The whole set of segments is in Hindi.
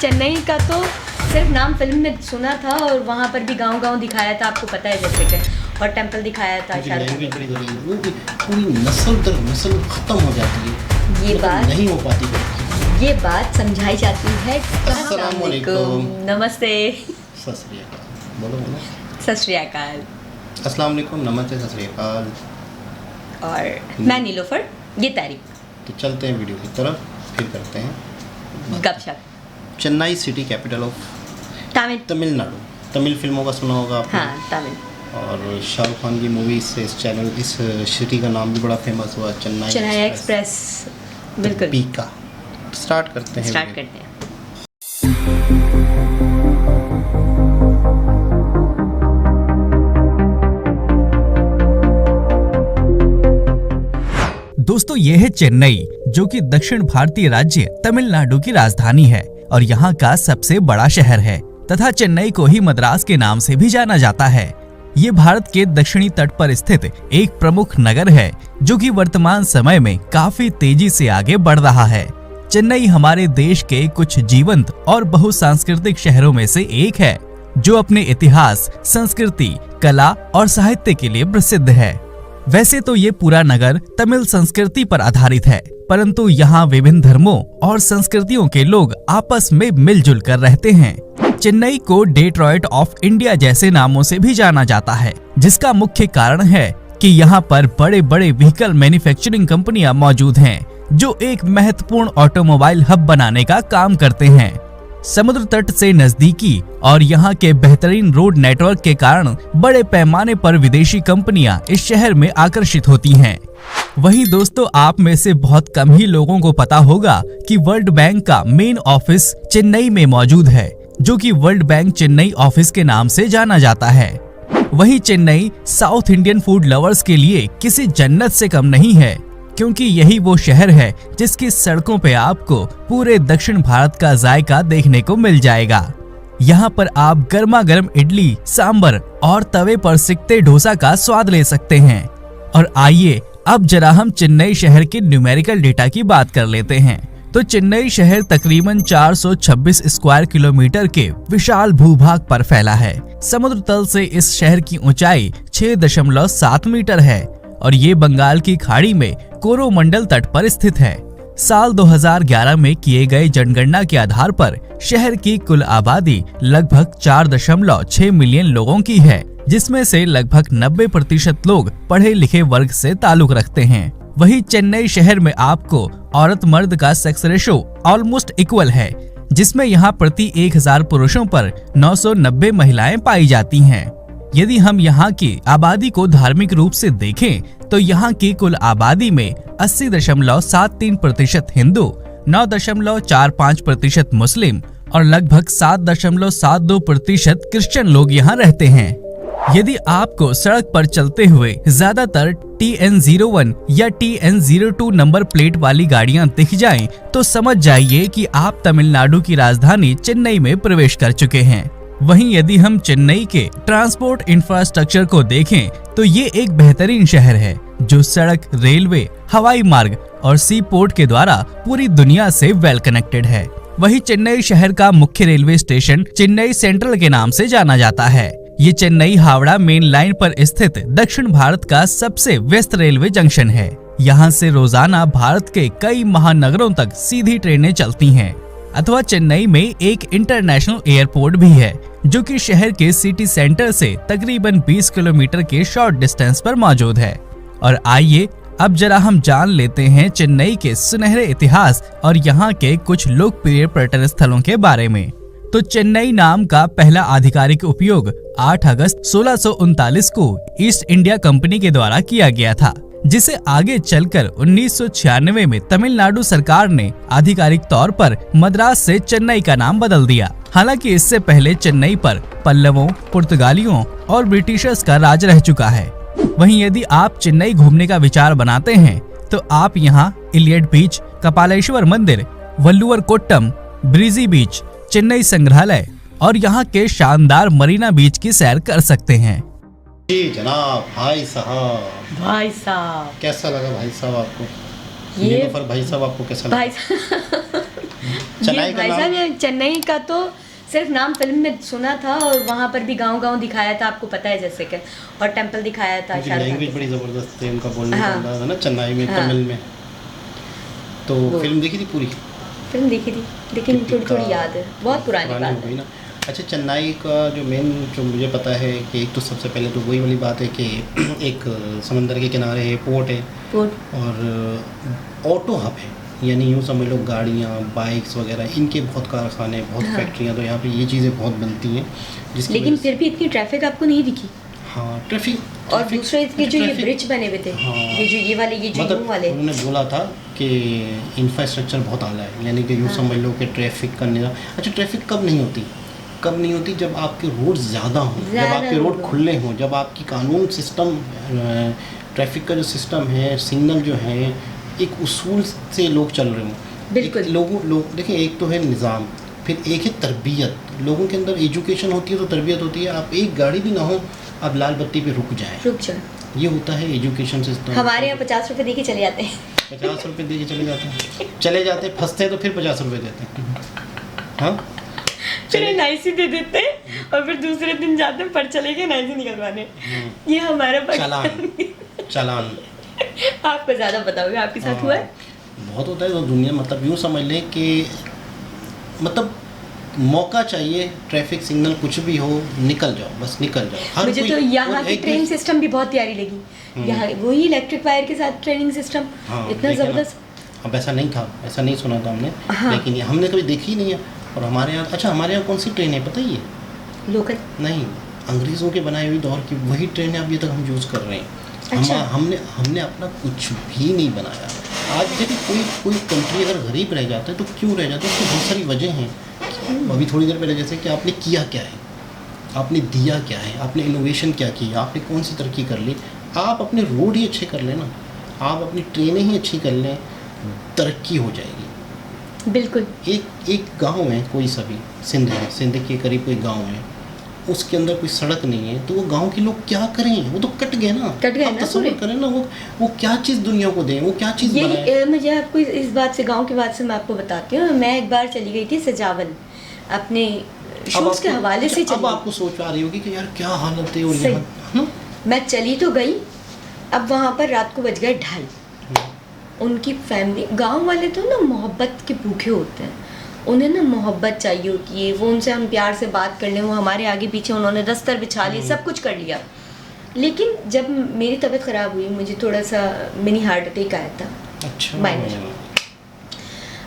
चेन्नई का तो सिर्फ नाम फिल्म में सुना था और वहाँ पर भी गांव-गांव दिखाया था, आपको पता है जैसे कि, और टेंपल दिखाया था शायद। पूरी नस्ल दर नस्ल खत्म हो जाती है, ये बात नहीं हो पाती, ये बात समझाई जाती है। अस्सलाम वालेकुम, नमस्ते, सत श्री अकाल, बोलो सत श्री अकाल, अस्सलाम वालेकुम, नमस्ते, सत श्री अकाल। और मैं नीलोफर, ये तारीख। तो चलते हैं वीडियो की तरफ, फिर करते हैं गपशप। Chennai city capital of Tamil Nadu. Tamil फिल्मों का सुना होगा आपने? हाँ, तमिल। और शाहरुख खान की मूवी से इस सिटी का नाम भी बड़ा फेमस हुआ, चेन्नई एक्सप्रेस। बिल्कुल। पीका। स्टार्ट करते हैं। दोस्तों, ये है चेन्नई, जो कि दक्षिण भारतीय राज्य तमिलनाडु की राजधानी है और यहाँ का सबसे बड़ा शहर है तथा चेन्नई को ही मद्रास के नाम से भी जाना जाता है। ये भारत के दक्षिणी तट पर स्थित एक प्रमुख नगर है जो कि वर्तमान समय में काफी तेजी से आगे बढ़ रहा है। चेन्नई हमारे देश के कुछ जीवंत और बहुसांस्कृतिक शहरों में से एक है, जो अपने इतिहास, संस्कृति, कला और साहित्य के लिए प्रसिद्ध है। वैसे तो ये पूरा नगर तमिल संस्कृति पर आधारित है, परंतु यहाँ विभिन्न धर्मों और संस्कृतियों के लोग आपस में मिलजुल कर रहते हैं। चेन्नई को डेट्रॉइट ऑफ इंडिया जैसे नामों से भी जाना जाता है, जिसका मुख्य कारण है कि यहाँ पर बड़े बड़े व्हीकल मैन्युफैक्चरिंग कंपनियां मौजूद हैं, जो एक महत्वपूर्ण ऑटोमोबाइल हब बनाने का काम करते हैं। समुद्र तट से नजदीकी और यहाँ के बेहतरीन रोड नेटवर्क के कारण बड़े पैमाने पर विदेशी कंपनियां इस शहर में आकर्षित होती हैं। वहीं दोस्तों, आप में से बहुत कम ही लोगों को पता होगा कि वर्ल्ड बैंक का मेन ऑफिस चेन्नई में मौजूद है, जो कि वर्ल्ड बैंक चेन्नई ऑफिस के नाम से जाना जाता है। वहीं Chennai south Indian food lovers के लिए किसी जन्नत से कम नहीं है, क्योंकि यही वो शहर है जिसकी सड़कों पे आपको पूरे दक्षिण भारत का जायका देखने को मिल जाएगा। यहाँ पर आप गर्मा गर्म इडली, सांबर और तवे पर सिकते डोसा का स्वाद ले सकते हैं। और आइए अब जरा हम चेन्नई शहर के न्यूमेरिकल डेटा की बात कर लेते हैं। तो चेन्नई शहर तकरीबन 426 स्क्वायर किलोमीटर के विशाल भूभाग पर फैला है। समुद्र तल से इस शहर की ऊंचाई 6.7 मीटर है और ये बंगाल की खाड़ी में कोरोमंडल तट पर स्थित है। साल 2011 में किए गए जनगणना के आधार पर शहर की कुल आबादी लगभग 4.6 मिलियन लोगों की है, जिसमें से लगभग 90% लोग पढ़े लिखे वर्ग से ताल्लुक रखते हैं। वहीं चेन्नई शहर में आपको औरत मर्द का सेक्स रेशो ऑलमोस्ट इक्वल है, जिसमें यहाँ प्रति 1000 पुरुषों पर 990 महिलाएं पाई जाती हैं। यदि हम यहाँ की आबादी को धार्मिक रूप से देखें तो यहाँ की कुल आबादी में 80.73% हिंदू, 9.45% मुस्लिम और लगभग 7.72% क्रिश्चियन लोग यहाँ रहते हैं। यदि आपको सड़क पर चलते हुए ज्यादातर TN01 या TN02 नंबर प्लेट वाली गाड़ियां दिख जाएं, तो समझ जाइए कि आप तमिलनाडु की राजधानी चेन्नई में प्रवेश कर चुके हैं। वहीं यदि हम चेन्नई के ट्रांसपोर्ट इंफ्रास्ट्रक्चर को देखें तो ये एक बेहतरीन शहर है, जो सड़क, रेलवे, हवाई मार्ग और सी पोर्ट के द्वारा पूरी दुनिया से वेल कनेक्टेड है। वहीं चेन्नई शहर का मुख्य रेलवे स्टेशन चेन्नई सेंट्रल के नाम से जाना जाता है। ये चेन्नई हावड़ा मेन लाइन पर स्थित दक्षिण भारत का सबसे व्यस्त रेलवे जंक्शन है। यहाँ से रोजाना भारत के कई महानगरों तक सीधी ट्रेनें चलती हैं। अथवा चेन्नई में एक इंटरनेशनल एयरपोर्ट भी है, जो कि शहर के सिटी सेंटर से तकरीबन 20 किलोमीटर के शॉर्ट डिस्टेंस पर मौजूद है। और आइए अब जरा हम जान लेते हैं चेन्नई के सुनहरे इतिहास और यहाँ के कुछ लोकप्रिय पर्यटन स्थलों के बारे में। तो चेन्नई नाम का पहला आधिकारिक उपयोग 8 अगस्त 1639 को ईस्ट इंडिया कंपनी के द्वारा किया गया था, जिसे आगे चलकर 1996 में तमिलनाडु सरकार ने आधिकारिक तौर पर मद्रास से चेन्नई का नाम बदल दिया। हालांकि इससे पहले चेन्नई पर पल्लवों, पुर्तगालियों और ब्रिटिशर्स का राज रह चुका है। वहीं यदि आप चेन्नई घूमने का विचार बनाते हैं तो आप यहाँ इलियट बीच, कपालेश्वर मंदिर, वल्लुवर कोट्टम, ब्रीजी बीच, चेन्नई संग्रहालय और यहाँ के शानदार मरीना बीच की सैर कर सकते हैं। जी जनाब, भाई साहब कैसा लगा भाई साहब आपको? ये भाई साहब आपको कैसा लगा? भाई चेन्नई का भाई नाम साहब ये चेन्नई का तो सिर्फ नाम फिल्म में सुना था और वहाँ पर भी गांव दिखाया था, आपको पता है जैसे कि, और टेम्पल दिखाया था। लैंग्वेज बड़ी ज़बरदस्त है उनका बोलने का हाँ। अंदाज़ है ना, चेन्नई में, हाँ। तमिल में। तो वो। फिल्म देखी थी पूरी? फिल्म देखी थी लेकिन कितनी थोड़ी का- याद है, बहुत पुरानी हो बात गई है। ना। अच्छा, चेन्नई का जो मेन, जो मुझे पता है कि एक तो सबसे पहले तो वही वाली बात है कि एक समंदर के किनारे है, पोर्ट है, पोर्ट और ऑटो हब है, यानी यूँ समझ लो गाड़ियाँ, बाइक्स वगैरह, इनके बहुत कारखाने, बहुत हाँ। फैक्ट्रियाँ, तो यहाँ पे ये चीज़ें बहुत बनती हैं जिसकी लेकिन वजह फिर भी इतनी ट्रैफिक आपको नहीं दिखी। से- हाँ, ट्रैफिक। और दूसरे इसके जो ये ब्रिज बने हुए थे, हाँ। ये जो ये वाले, ये जो मतलब यूं वाले, उन्होंने बोला था कि इंफ्रास्ट्रक्चर बहुत आला है, यानी कि यूँ हाँ। समझ लो कि ट्रैफिक का निज़ाम। अच्छा, ट्रैफिक कब नहीं होती? कब नहीं होती? जब आपके रोड ज़्यादा हों, जब ज़्यादा आपके रोड लोग हों। खुले हों, जब आपकी कानून सिस्टम, ट्रैफिक का जो सिस्टम है, सिग्नल जो है, एक उसूल से लोग चल रहे हों। बिल्कुल। लोग देखिए, एक तो है निज़ाम, फिर एक है तरबियत। लोगों के अंदर एजुकेशन होती है तो तरबियत होती है। आप एक गाड़ी भी ना हो, आप लाल बत्ती पे रुक जाएं, रुक जाओ। ये होता है एजुकेशन सिस्टम। हमारे यहाँ 50 रुपए दे के चले जाते हैं। 50 रुपये दे के चले जाते, फंसते हैं तो फिर 50 रुपये देते हैं। हाँ, फिर एनआईसी दे देते हैं और फिर दूसरे दिन जाते हैं पर चले गए एनआईसी निकलवाने। ये हमारा चालान आपको ज्यादा पता होगा, आपके साथ हुआ है? बहुत होता है तो दुनिया, मतलब यूँ समझ लें कि मतलब मौका चाहिए, ट्रैफिक सिग्नल कुछ भी हो, निकल जाओ, बस निकल जाओ। हर मुझे कोई- तो यहाँ और की एक ट्रेन भी- सिस्टम भी बहुत प्यारी लगी। यहाँ वही इलेक्ट्रिक वायर के साथ ट्रेनिंग सिस्टम, हाँ, इतना देखे ना। जबरदस्त। अब ऐसा नहीं था, ऐसा नहीं सुना था हमने, हाँ। लेकिन ये हमने कभी देखी नहीं है। और हमारे यहाँ, अच्छा, हमारे यहाँ कौन सी ट्रेन है पता ही है? लोकल नहीं, अंग्रेज़ों के बनाई हुई दौर की वही ट्रेनें अभी तक हम यूज़ कर रहे हैं। अच्छा। हमने अपना कुछ भी नहीं बनाया। आज देखिए, कोई कंट्री अगर गरीब रह जाता है तो क्यों रह जाता है? उसकी बहुत सारी वजह हैं। अभी थोड़ी देर पहले जैसे कि आपने किया क्या है, आपने दिया क्या है, आपने इनोवेशन क्या की, आपने कौन सी तरक्की कर ली। आप अपने रोड ही अच्छे कर लेना, आप अपनी ट्रेनें ही अच्छी कर लें, तरक्की हो जाएगी। बिल्कुल। एक गांव है, कोई सा भी, सिंध के करीब कोई गांव है, उसके अंदर कोई सड़क नहीं है, तो वो गांव के लोग क्या करें? वो तो कट गए ना। कट गए आप ना तसव्वुर पूरे। करें ना, वो क्या चीज़ दुनिया को दें, वो क्या चीज़ बनाएं। ये मुझे आपको इस बात से, गांव की बात से मैं आपको बताती हूँ। मैं एक बार चली गई थी सजावन, अपने अब शूट्स के आपको- हवाले से अब चली। आपको सोच आ रही होगी कि यार क्या हालत है, और सही। यहाँ, है ना? मैं चली तो गई, अब वहाँ पर रात को बज गए 2:30। उनकी फैमिली, गांव वाले तो ना मोहब्बत के भूखे होते हैं, उन्हें ना मोहब्बत चाहिए होती है। वो उनसे हम प्यार से बात कर लें, वो हमारे आगे पीछे उन्होंने दस्तर बिछा लिए, सब कुछ कर लिया। लेकिन जब मेरी तबीयत ख़राब हुई, मुझे थोड़ा सा मिनी हार्ट अटैक आया था। अच्छा, माइनर।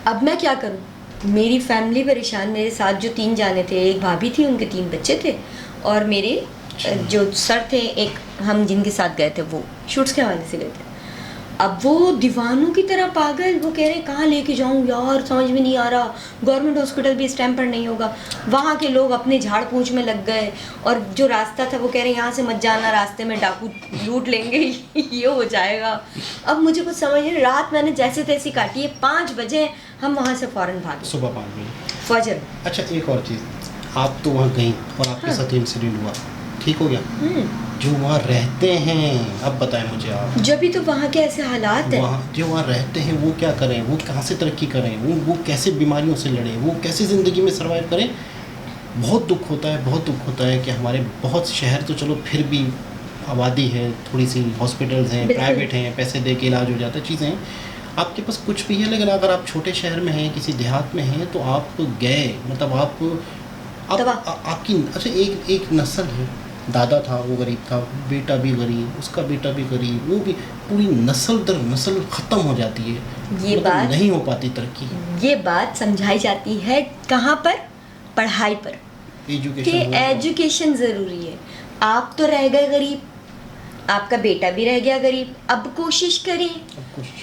अब मैं क्या करूं? मेरी फैमिली परेशान। मेरे साथ जो 3 जाने थे, एक भाभी थी, उनके 3 बच्चे थे, और मेरे जो सर थे, एक हम जिनके साथ गए थे, वो शूट्स के हवाले से गए थे। अब वो दीवानों की तरह पागल, वो कह रहे हैं कहाँ लेके जाऊँ यार, समझ में नहीं आ रहा, गवर्नमेंट हॉस्पिटल भी इस टाइम पर नहीं होगा। वहाँ के लोग अपने झाड़ पूछ में लग गए, और जो रास्ता था वो कह रहे हैं यहाँ से मत जाना, रास्ते में डाकू लूट लेंगे, ये हो जाएगा। अब मुझे कुछ समझ नहीं, रात मैंने जैसे तैसी काटी है। 5 बजे हम वहाँ से फ़ौरन भागे, सुबह 5 बजे। फजर। अच्छा, एक और चीज़, आप तो वहाँ गई और आपके हाँ। साथ इंसिडेंट हुआ, ठीक हो गया। जो वहाँ रहते हैं, अब बताएं मुझे आप, जब भी तो वहाँ के ऐसे हालात हैं। वहाँ जो वहाँ रहते हैं वो क्या करें, वो कहाँ से तरक्की करें, वो कैसे बीमारियों से लड़ें, वो कैसे ज़िंदगी में सर्वाइव करें। बहुत दुख होता है, बहुत दुख होता है कि हमारे बहुत शहर तो चलो फिर भी आबादी है, थोड़ी सी हॉस्पिटल्स हैं, बिल्कुल। प्राइवेट हैं, पैसे दे के इलाज हो जाता है, चीज़ें हैं, आपके पास कुछ भी है। लेकिन अगर आप छोटे शहर में हैं, किसी देहात में हैं, तो आप गए, मतलब आपकी, अच्छा, एक नस्ल है, दादा था वो गरीब था, बेटा भी गरीब, उसका बेटा भी गरीब, वो भी, पूरी नस्ल दर नस्ल ख़त्म हो जाती है। ये मतलब बात नहीं हो पाती तरक्की। ये बात समझाई जाती है कहाँ पर? पढ़ाई पर, कि एजुकेशन एजुकेशन ज़रूरी है। आप तो रह गए गरीब, आपका बेटा भी रह गया गरीब। अब कोशिश करें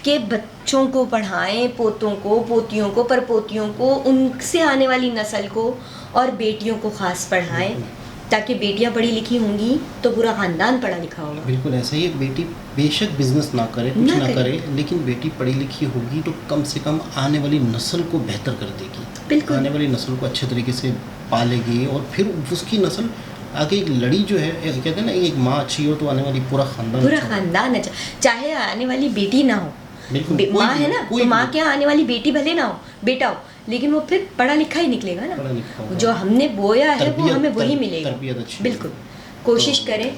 कि बच्चों को पढ़ाएं, पोतों को, पोतियों को, परपोतियों को, उनसे आने वाली नस्ल को, और बेटियों को ख़ास पढ़ाएं, ताकि बेटियां पढ़ी लिखी होंगी तो पूरा ख़ानदान पढ़ा लिखा होगा। बिल्कुल ऐसा ही, एक बेटी बेशक बिजनेस ना करे, कुछ ना ना करे। करे, लेकिन बेटी पढ़ी लिखी होगी तो कम से कम आने वाली नस्ल को बेहतर कर देगी। बिल्कुल। आने वाली नस्ल को अच्छे तरीके से पालेगी, और फिर उसकी नस्ल आगे एक लड़ी जो है, कहते हैं ना, एक माँ अच्छी हो तो आने वाली पूरा ख़ानदान पूरा अच्छा हो। ख़ानदान अच्छा, चाहे आने वाली बेटी ना हो, बिल्कुल, कोई माँ भी, है ना, कोई तो माँ भी। के यहाँ आने वाली बेटी भले ना हो, बेटा हो, लेकिन वो फिर पढ़ा लिखा ही निकलेगा ना। पढ़ा लिखा होगा। जो हमने बोया है वो तरबियत- हमें वही तर- मिलेगा। तरबियत अच्छी बिल्कुल। होगी। कोशिश तो- करें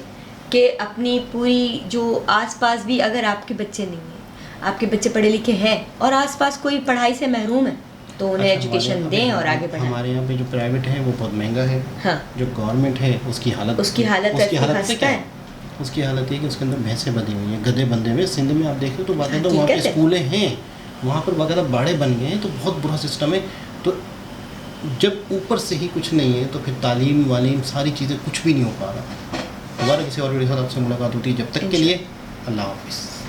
कि अपनी पूरी जो आसपास भी, अगर आपके बच्चे नहीं हैं, आपके बच्चे पढ़े लिखे हैं और आसपास कोई पढ़ाई से महरूम है, तो उन्हें अच्छा, एजुकेशन हमारे दें यहाँ और पे- आगे बढ़ाएं। हमारे यहाँ पे जो प्राइवेट है वो बहुत महंगा है। हाँ। जो गवर्नमेंट है उसकी हालत उसकी हालत उसकी ऐसी हालत से खस्ता क्या है। उसकी हालत ये कि उसके अंदर भैंसें बंधी हुई हैं, गधे बंधे हुए हैं। सिंध में आप देखें तो बाकायदा वहाँ पे हकीकत है। स्कूलें हैं, वहाँ पर बाकायदा बाड़े बन गए हैं, तो बहुत बुरा सिस्टम है। तो जब ऊपर से ही कुछ नहीं है तो फिर तालीम वालीम सारी चीज़ें कुछ भी नहीं हो पा रहा। दोबारा किसी और वीडियो के साथ आपसे मुलाकात होती है, जब तक के लिए अल्लाह हाफिज़।